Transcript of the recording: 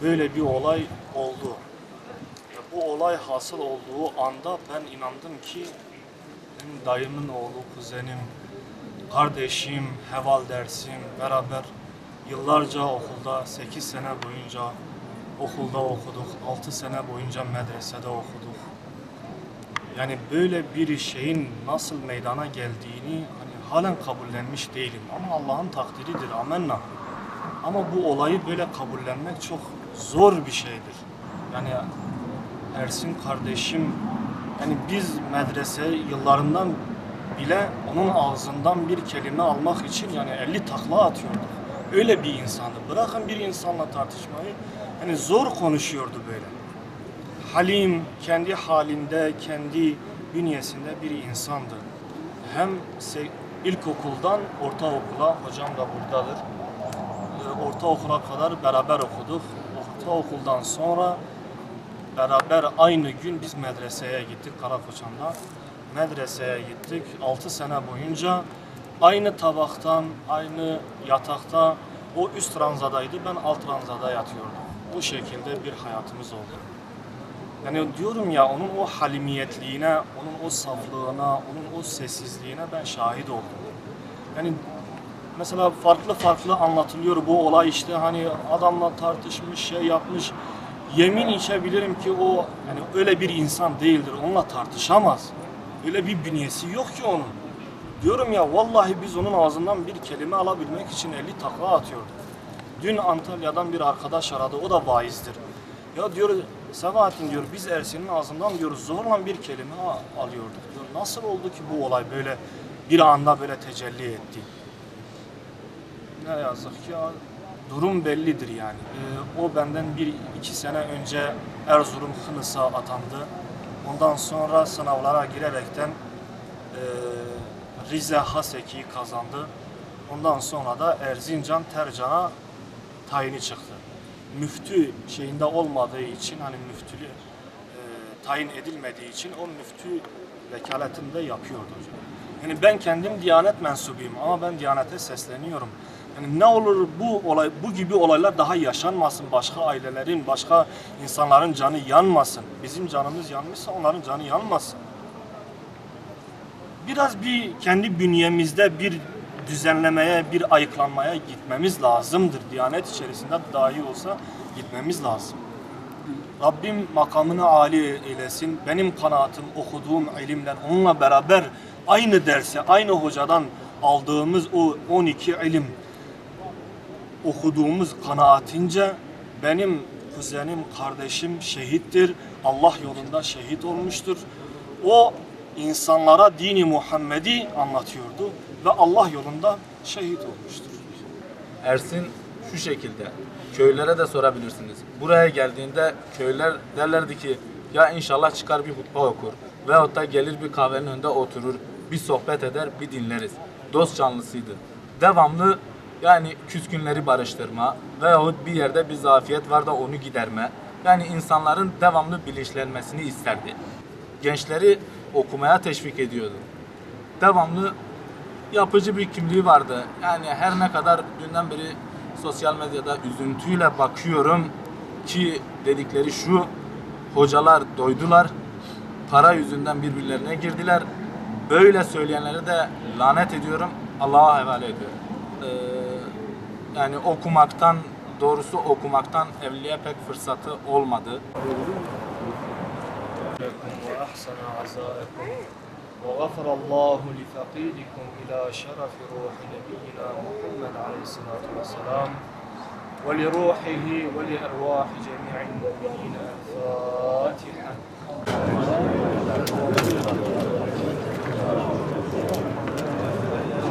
Böyle bir olay oldu. Bu olay hasıl olduğu anda ben inandım ki benim dayımın oğlu, kuzenim, kardeşim, heval dersim beraber yıllarca okulda 8 sene boyunca okulda okuduk, 6 sene boyunca medresede okuduk. Yani böyle bir şeyin nasıl meydana geldiğini hani halen kabullenmiş değilim ama Allah'ın takdiridir, amenna. Ama bu olayı böyle kabullenmek çok zor bir şeydir. Yani Ersin kardeşim, yani biz medrese yıllarından bile onun ağzından bir kelime almak için yani 50 takla atıyorduk. Öyle bir insandı. Bırakın bir insanla tartışmayı, hani zor konuşuyordu böyle. Halim, kendi halinde, kendi bünyesinde bir insandı. Hem ilkokuldan ortaokula, hocam da buradadır. Ortaokula kadar beraber okuduk. Ortaokuldan sonra beraber aynı gün biz medreseye gittik Karakoçan'da. Medreseye gittik. 6 sene boyunca aynı tabaktan, aynı yatakta, o üst ranzadaydı, ben alt ranzada yatıyordum. Bu şekilde bir hayatımız oldu. Yani diyorum ya, onun o halimiyetliğine, onun o saflığına, onun o sessizliğine ben şahit oldum. Yani mesela farklı anlatılıyor bu olay, işte hani adamla tartışmış, şey yapmış. Yemin içebilirim ki o yani öyle bir insan değildir. Onunla tartışamaz. Öyle bir bünyesi yok ki onun. Diyorum ya, vallahi biz onun ağzından bir kelime alabilmek için 50 takla atıyorduk. Dün Antalya'dan bir arkadaş aradı, o da vaizdir. Ya diyor, Sebahattin diyor, biz Ersin'in ağzından diyor zorla bir kelime alıyorduk diyor. Nasıl oldu ki bu olay böyle bir anda böyle tecelli etti? Ne yazık ki ya, durum bellidir yani. O benden 1-2 sene önce Erzurum Hınıs'a atandı. Ondan sonra sınavlara girerekten Rize Haseki'yi kazandı. Ondan sonra da Erzincan Tercan'a tayini çıktı. Müftü şeyinde olmadığı için, hani müftülü tayin edilmediği için o müftü vekaletini de yapıyordu hocam. Yani ben kendim Diyanet mensubuyum ama ben Diyanet'e sesleniyorum. Yani ne olur bu gibi olaylar daha yaşanmasın. Başka ailelerin, başka insanların canı yanmasın. Bizim canımız yanmışsa onların canı yanmasın. Biraz bir kendi bünyemizde bir düzenlemeye, bir ayıklanmaya gitmemiz lazımdır. Diyanet içerisinde dahi olsa gitmemiz lazım. Rabbim makamını âli eylesin. Benim kanaatim, okuduğum ilimden onunla beraber aynı derse, aynı hocadan aldığımız o 12 ilim, okuduğumuz kanaatince benim kuzenim, kardeşim şehittir. Allah yolunda şehit olmuştur. O insanlara dini Muhammed'i anlatıyordu ve Allah yolunda şehit olmuştur. Ersin şu şekilde, köylere de sorabilirsiniz. Buraya geldiğinde köylüler derlerdi ki ya inşallah çıkar bir hutbe okur veyahut da gelir bir kahvenin önünde oturur, bir sohbet eder, bir dinleriz. Dost canlısıydı. Devamlı yani küskünleri barıştırma veyahut bir yerde bir zafiyet var da onu giderme. Yani insanların devamlı bilinçlenmesini isterdi. Gençleri okumaya teşvik ediyordu. Devamlı yapıcı bir kimliği vardı. Yani her ne kadar dünden beri sosyal medyada üzüntüyle bakıyorum ki dedikleri şu: hocalar doydular, para yüzünden birbirlerine girdiler. Böyle söyleyenleri de lanet ediyorum, Allah'a havale ediyorum. Yani doğrusu okumaktan evliliğe pek fırsatı olmadı. وغفر الله لفقيدكم إلى شرف روح نبينا محمد عليه الصلاة والسلام ولروحه ولأرواح جميع المؤمنين الفاتحة.